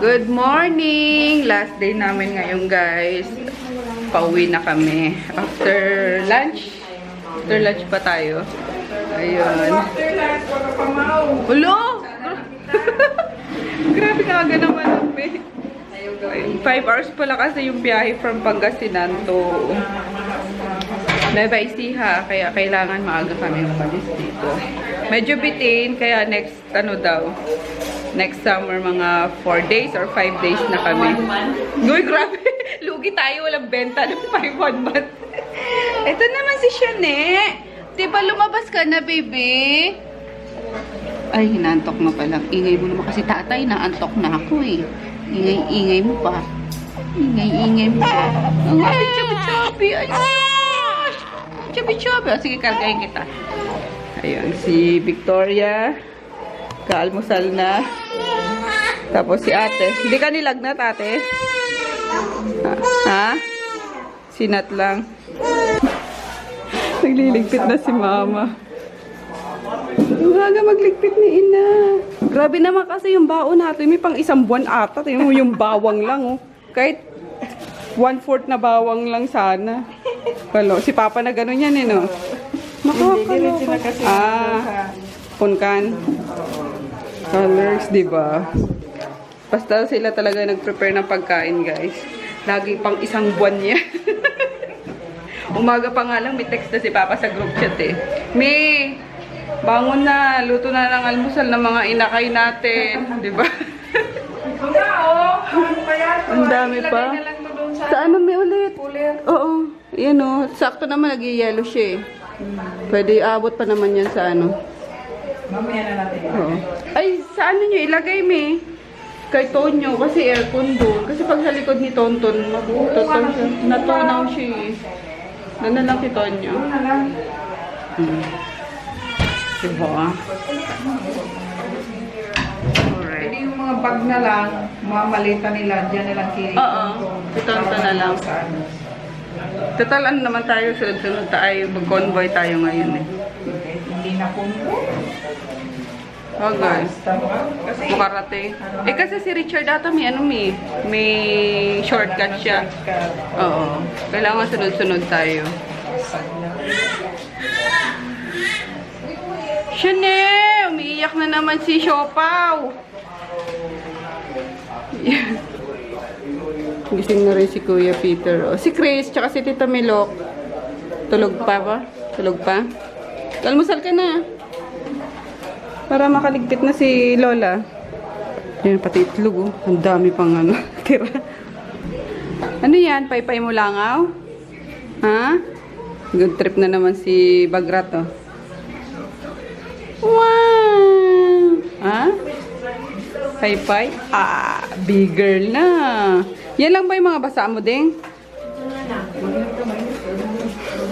Good morning! Last day namin ngayon, guys. Pauwi na kami. After lunch. After lunch pa tayo. Ayun. Ulo! Grabe ka aga naman. 5 hours pala kasi yung biyahe from Pangasinan to Nueva Ecija. Kaya kailangan maaga kami umalis dito. Medyo bitin. Kaya next, next summer, mga 4 days or 5 days na kami. Uy, grabe. Lugi tayo. Walang benta ng 5 month. Ito naman si Shane. Diba lumabas ka na, baby? Ay, hinantok mo pala. Ingay mo naman kasi tatay. Naantok na ako eh. Ingay-ingay mo pa. Ingay-ingay mo pa. Ay, chubby-chubby. Ay, chubby-chubby. Sige, kargayin kita. Ayun, si Victoria. Kaalmusal na. Tapos si ate. Hindi ka nilagnat, ate? Ha? Sinat lang. Nagliligpit na si mama. Umaga magligpit ni ina. Grabe naman kasi yung baon natin. May pang 1 buwan ata. Tingnan mo yung bawang lang, oh. Kahit 1/4 na bawang lang sana. Kalo, si Papa na gano'n yan, eh, no? Makakalo. Punkan. Colors, diba? Basta sila talaga nag-prepare ng pagkain, guys. Lagi pang 1 buwan niya. Umaga pa nga lang, may text na si Papa sa group chat, eh. May, bangon na, luto na ng almusal ng mga inakay natin. Diba? Ang dami pa. Saan may ulit? Oo. Yan, oh. Sakto naman, nag-yellow siya, eh. Pwede abot pa naman yan sa ano. Mamaya na natin. Oo. Ay, sa ano nyo, ilagay me. Kay Tonyo, kasi aircon doon. Kasi pag sa likod ni Tonton, natunaw siya, eh. Doon na lang si Tonyo. Doon na lang. Diba? Alright. Pwede yung mga bag na lang, mga malita nila, dyan na lang kay Oo. Si Tonton na lang. Total, ano naman tayo, sunod-sunod tayo. Mag-convoy tayo ngayon, eh. Hindi na punto. Oh, guys. Kasi, Bukarate. Eh, kasi si Richard ata may may shortcut siya. Oo. Kailangan sunod-sunod tayo. Shane! Umiiyak na naman si Siopaw. Gising na rin si Kuya Peter. O, si Chris, tsaka si Tita Milok. Tulog pa ba? Tulog pa? Almusal ka na. Para makaligpit na si Lola. Yan, pati itlog, oh. Ang dami pang ano, tira. Ano yan? Paypay mo langaw? Ha? Good trip na naman si Bagrat, oh. Wow! Ha? Paypay? Ah, big girl na. Yan lang ba yung mga basa mo, Ding?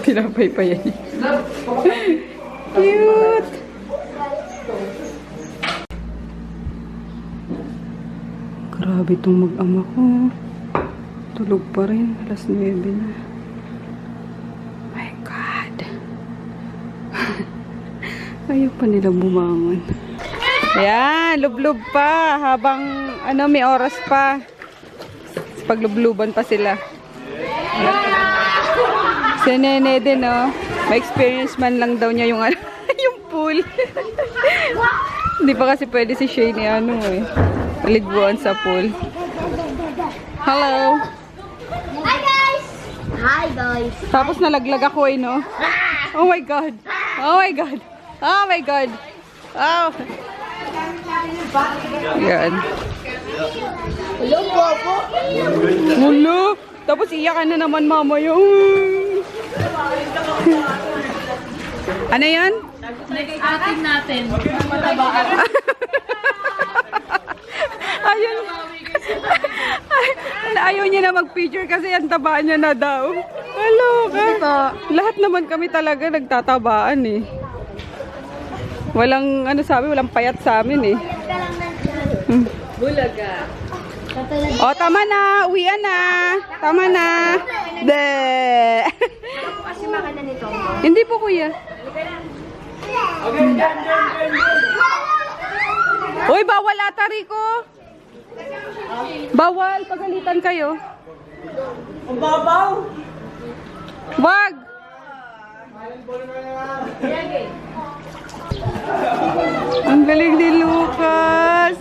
Pinapaypay yan. Cute! Grabe itong mag-ama ko. Tulog pa rin. Alas 9 na. My God. Ayaw pa nila bumangon. Ayan, lublob pa. Habang, ano, may oras pa. Paglubluban pa sila. Si Nene din, oh. May experience man lang daw niya yung, yung pool. Hindi pa kasi pwede si Shane, ano, eh. Maligbuan sa pool. Hello. Hi guys! Hi guys! Tapos nalaglag ako, eh, no? Oh my God. Oh my God. Oh my God. Oh. Yan. Hello po. Mulo. Tapos iyakan na naman mama yung. Ano yan? Nag-atin natin. Ayun. Ayaw niya na mag-picture kasi ang tabaan niya na daw. Hello ka. Lahat naman kami talaga nagtatabaan, eh. Walang, ano sabi, walang payat sa amin, eh. Bulaga. O, tama na. Uwian na. Tama na. De. Kasi makana nito. Hindi po, kuya. Uy, bawal ata, Rico. Bawal, pagalitan kayo. Ang babaw! Wag! Ang galing ni Lucas!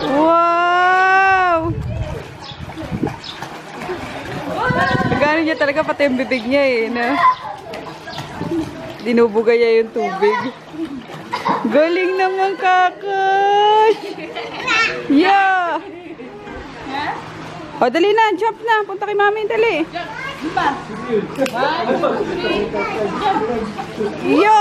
Wow! Nagano niya talaga pati yung bibig niya eh. Na? Dinubuga niya yung tubig. Galing naman, Kakash! Yeah! O, dali na. Jump na. Punta kay mami. Dali. Yo!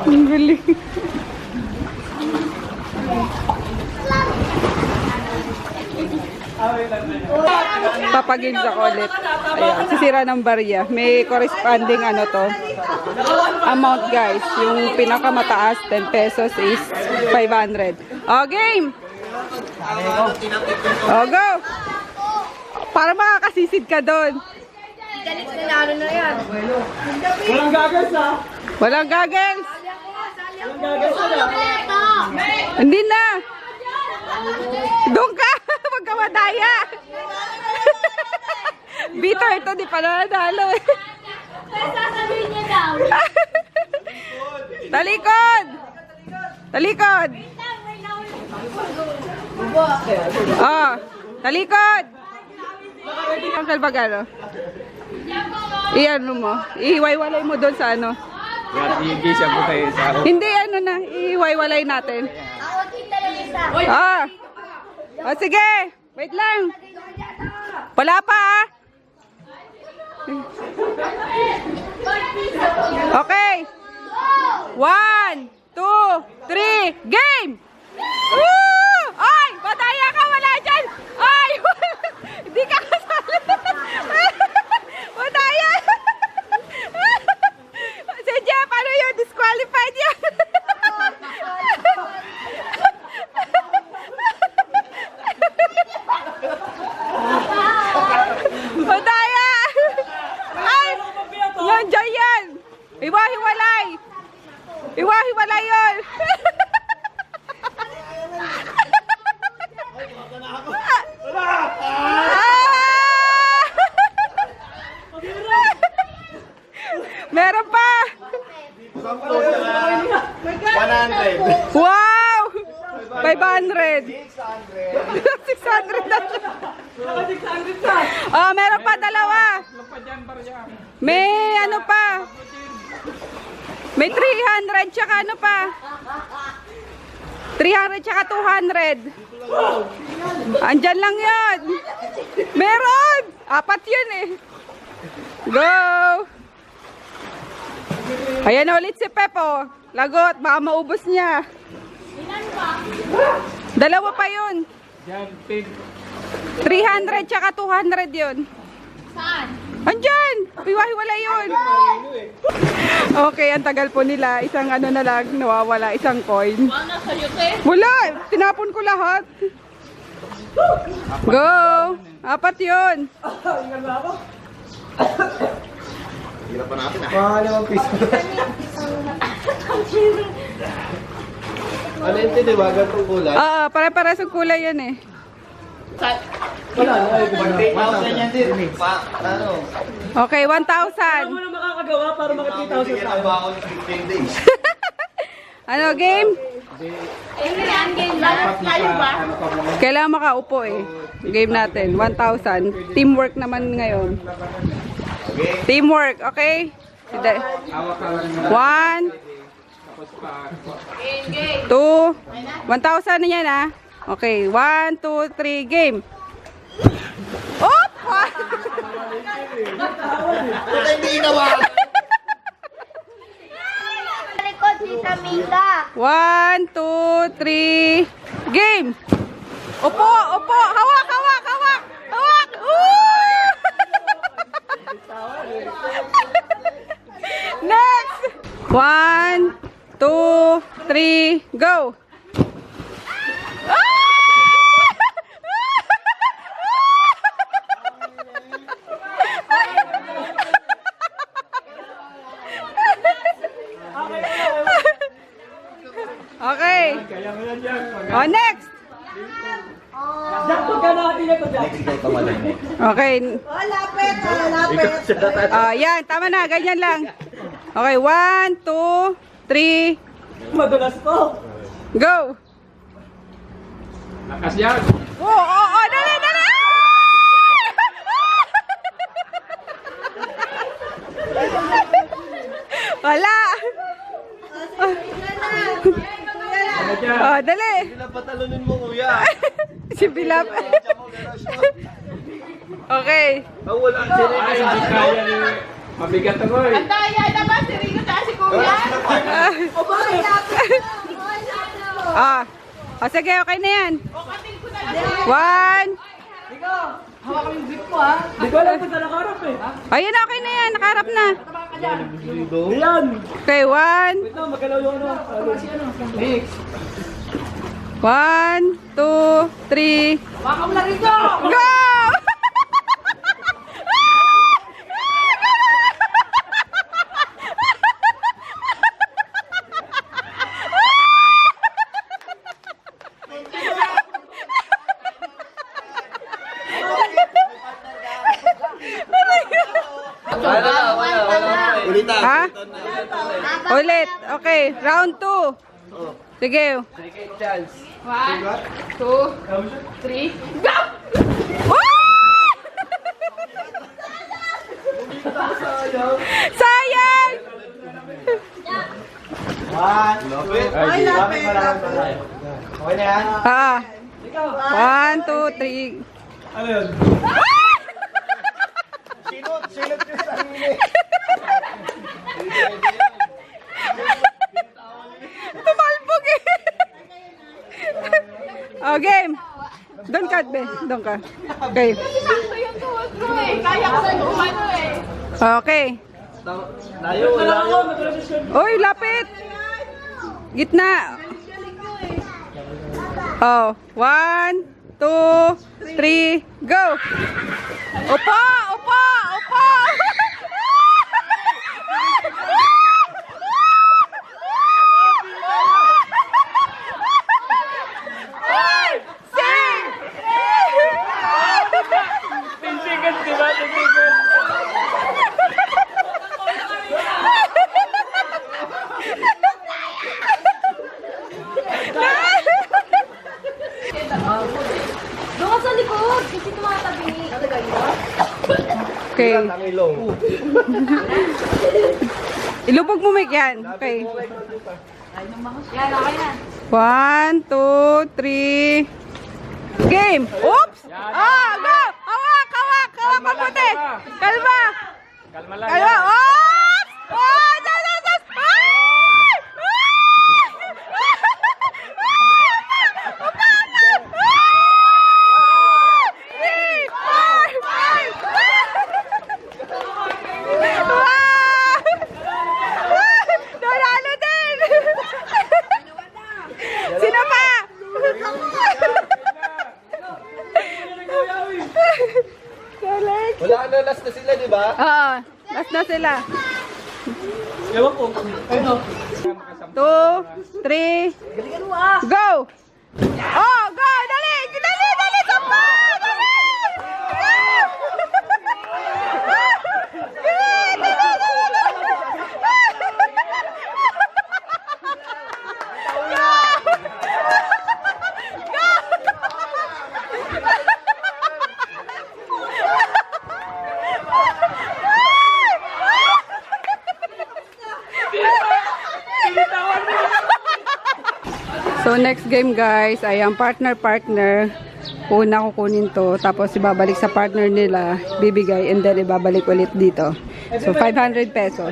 Ang galing. Papagames ako ulit. Ayan, sisira ng barya. May corresponding ano to. Amount guys. Yung pinakamataas, 10 pesos is 500. O, game! O, go! Para makakasisid ka doon. Galit na lalo na yan. Walang gagas ha! Walang goggles. Walang gagas na! Hindi na. Doon ka. Huwag ka madaya. Bitter ito. Di pa nanalo eh. Sasabihin niya daw. Talikod. Talikod. Oh. Talikod. Ang kalbagano. Iyan mo. Ihiwaiwalay mo doon sa ano. Hindi siya po kayo sa ako. Hindi ano na. Ihiwaiwalay natin. Ako kita lang isa. Ah. O sige. Wait lang. Wala pa ah. Okay. 1, 2, 3, game! Woo! Ay! Badaya ka! Wala dyan! Ay! Hindi ka kasali! Badaya! Si Jeff, ano yun? Disqualified yan! Badaya! Ay! Nandiyan yan! Iwahiwalay! Iwahiwalay yun! Meron pa! 100! Wow! 500! 600 na siya. Oh, meron pa dalawa. May ano pa? May 300 tsaka ano pa? 300 tsaka 200. Andyan lang yun. Meron! 4 yun eh. Go! Ayan na ulit si Pepo. Lagot, baka maubos niya. Dalawa pa yun. 300 tsaka 200 yun. Saan? Andyan! Hiwa-hiwala yun. Okay, ang tagal po nila. Isang ano na lang, nawawala. Isang coin. Wala! Tinapon ko lahat. Go! 4 yun. Hirap pa natin ah. Mga 5 piso. Ano yung tiniwagan kong kulay? Oo, pare-pares ang kulay yan eh. Wala na. 1,000 yan din. Ano? Okay, 1,000. Ano makakagawa para makita 3,000 tayo? Ba ako ng 15 days? Ano, game? Tayo ba? Kailangan makaupo eh. Game natin, 1,000. Teamwork naman ngayon. Teamwork, okay? 1, 2, 1,000 na yan ah. Okay, 1, 2, 3, game. Oh! Hindi inawa! Likod si Samita. 1, 2, 3, game! Upo, upo! Hawak, hawak, hawak! Hawak! Next! 1, 2, 3, go! Oh, next! Okay. Yan. Tama na. Ganyan lang. Okay. 1, 2, 3. Madulas to. Go! Lakas yan. Oh, dali, dali! Wala! Oh, dali! Patalunin mo, kuya. Si Bilap. Okay. Ang wala. Ay, hindi kaya ni... Mabigat ako eh. Ang daya naman, si Rico at si Kuya. Ah. O sige, okay na yan. 1. Hindi ko alam kung saan nakarap eh. Ayun, okay na yan. Nakaharap na. Ayan. Okay, 1. Wait lang, magalaw yung ano. Mix. 1, 2, 3. Baka mo na Rico. Go! Wala. Ulitan. Ha? Ulit. Okay, round 2. Sige. 1, 2, 3, go! Sayang! Ay, lapit. Okay na yan? Ah. 1, 2, 3. Ano yun? Sinot yung sarili. Tumalbog eh. Oh, game. Doon ka, be. Doon ka. Okay. Sakto yung tuhod ko eh. Kaya ko na umano eh. Okay. Layo, layo. Uy, lapit. Gitna. Oh, 1, 2, 3, go. Opa, opa, opa. Sing! 10 seconds, di ba? 10 seconds. Doon ka sa likod. Kasi tumatabi. Okay. Tangilong. Ilubog mo mic yan. Okay. Yan, okay na. 1, 2, 3. Game! Oops! Ah, go! Hawak, hawak! Hawak mabuti! Kalma! Kalma lang. Kalma! Oops! Oh! Diyos, Diyos, Diyos! Ay! Nanalo din! Sino pa? Wala na, last na sila, di ba? Oo, last na sila. Ewan ko. Ano? 2, 3, go! Oh, go! Dali! Dali! Dali! Sapa! Dali! So next game guys ay ang partner-partner. Una kukunin to tapos ibabalik sa partner nila, bibigay and then ibabalik ulit dito. So 500 pesos.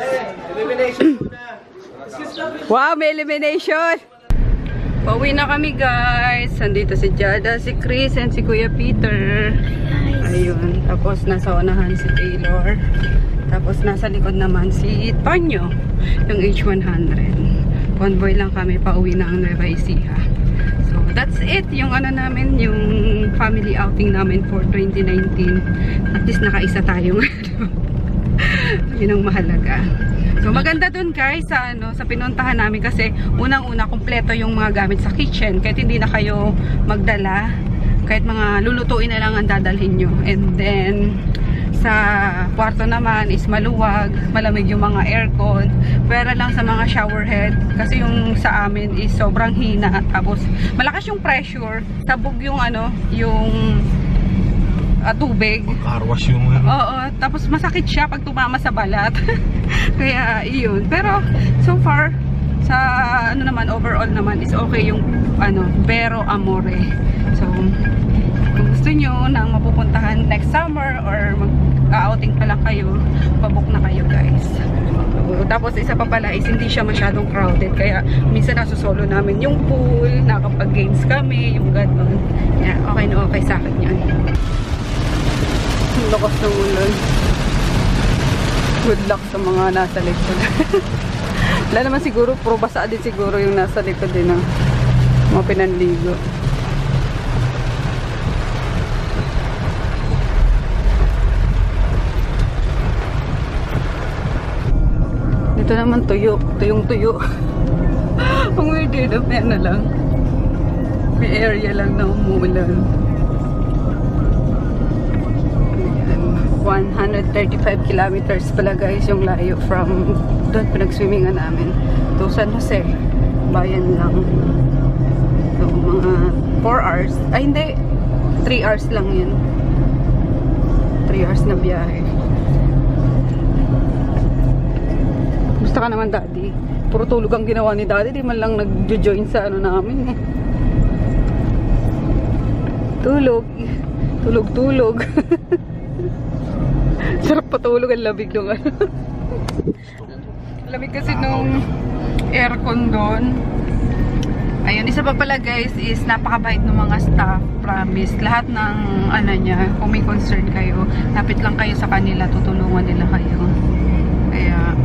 Elimination muna. Wow, may elimination! Pauwi na kami guys. Andito si Jada, si Chris, and si Kuya Peter. Ayun. Tapos nasa unahan si Taylor. Tapos nasa likod naman si Tonyo, yung H100. Convoy lang kami, pauwi na ang Nueva Ecija. So that's it. Yung ano namin, yung family outing namin for 2019. At least nakaisa tayo. Yun ang mahalaga. So maganda dun guys sa sa pinuntahan namin kasi unang-una kumpleto yung mga gamit sa kitchen kahit hindi na kayo magdala, kahit mga lulutuin na lang ang dadalhin nyo. And then sa kwarto naman is maluwag, malamig yung mga aircon. Pero lang sa mga shower head kasi yung sa amin is sobrang hina, tapos malakas yung pressure, sabog yung yung tubig. Carwash yung Oo, tapos masakit siya pag tumama sa balat. Kaya iyon. Pero so far sa naman overall naman is okay yung Vero Amore. So kung gusto nyo nang mapupuntahan next summer or mag-outing pa lang kayo, pabook na kayo guys. Tapos isa pa pala is hindi siya masyadong crowded, kaya minsan nasusolo namin yung pool, nakapag-games kami, yung gano'n. Yeah, okay na okay sa akin yan. Ang lakas ng ulan. Good luck sa mga nasa likod. Wala naman siguro, puro basa din siguro yung nasa likod din ng mga pinanligo. Ito naman tuyo. Tuyong-tuyo. Ang weird din. May lang. May area lang na umuulan. 135 kilometers pala guys yung layo from doon pinag-swimmingan namin to San Jose. Bayan lang. So mga 4 hours. Ay hindi. 3 hours lang yun. 3 hours na biyahe. Gusto ka naman daddy. Puro tulog ang ginawa ni daddy. Di man lang nag-join sa namin. Tulog. Tulog-tulog. Sarap patulog, ang labig nung lamig kasi nung aircon doon. Ayun, isa pa pala guys is napakabait ng mga staff. Promise, lahat ng niya, kung may concern kayo, lapit lang kayo sa kanila, tutulungan nila kayo. Kaya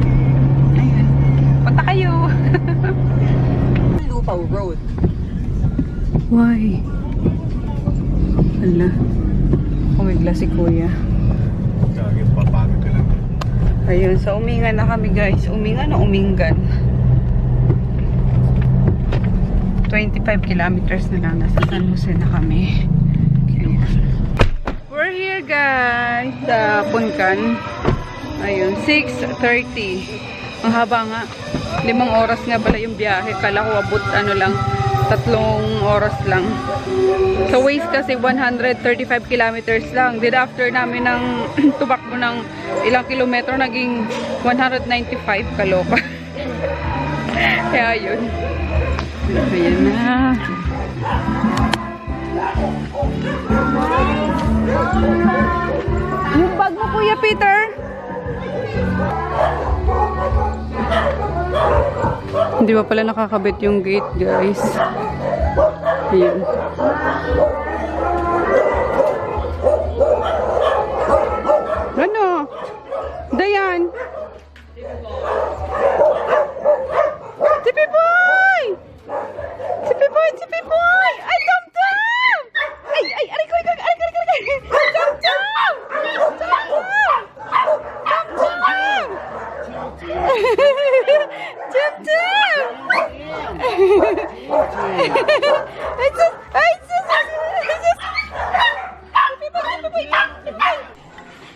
ayun, punta kayo. Lupaw Road. Why? Hala, kumigla si kuya. Ayun, so umingan na kami guys. Umingan o uminggan? 25 kilometers na lang. Nasa San Jose na kami. Ayan. We're here guys sa Puncan. Ayun, 6:30. Ang haba nga. 5 oras nga pala yung biyahe. Kala ko abot lang, 3 oras lang. Sa Waze kasi 135 kilometers lang. Then after namin ng tumakbo ng ilang kilometro, naging 195. Kaloka. Kaya yun. Ayan na. Yung bag mo Kuya Peter. Hindi pa pala nakakabit yung gate guys. Ayan. Ano? Dayan. Si Pipoy! Si Pipoy! Si Pipoy! Ay, Tom-Tom! Ay, aray ko! Tom-Tom! Tom-Tom!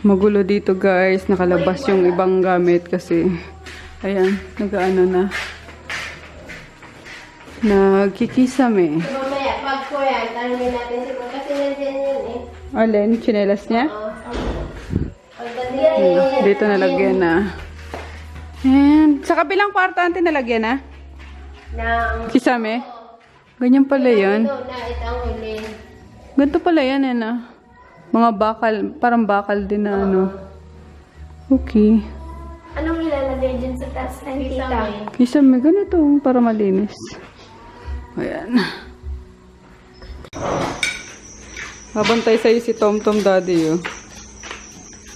Magulo dito guys, nakalabas yung ibang gamit kasi ayan, nag-ano na nagkikisame. Mamaya, pag ko yan, tanongin natin siguro kasi nandiyan yun eh. Alin, tsinelas niya? Pagdating Dito nalagyan na. Ayan, sa kabilang kwarto natin nalagyan na. ng Kisame? Ganyan pala yan. ito na itang huli. Ganito pala yan eh na. Mga bakal, parang bakal din na Okay. Anong ilalagay dyan sa taas ng tita? Kisame, ganito para malinis. Ayan. Habantay sa'yo si Tom-Tom daddy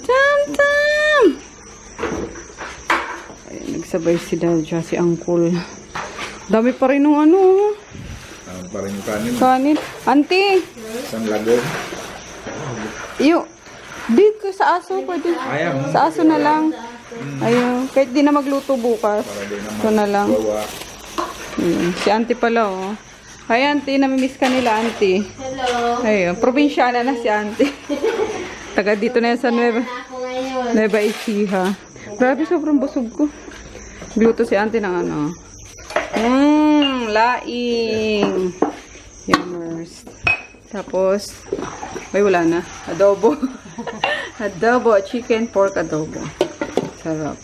Tom-Tom! Ayan, nagsabay si Dadja, si Uncle. Dami pa rin ng Pa rin yung kanin. kanin. Auntie! Isang lago. Iyo, di ko sa aso pwede. Ayaw mo. Sa aso na lang. Ayun, kahit di na magluto bukas. Para di naman Ito na lang. gawa. Si auntie pala, oh. Hi, auntie. Namimiss ka nila, auntie. Hello. Ayun, probinsyana na si auntie. Taga dito na yan sa Nueva Ecija. Grabe, sobrang busog ko. Gluto si auntie ng ano. Laing. Yummers. Tapos, ay wala na. Adobo. Adobo. Chicken, pork adobo. Sarap.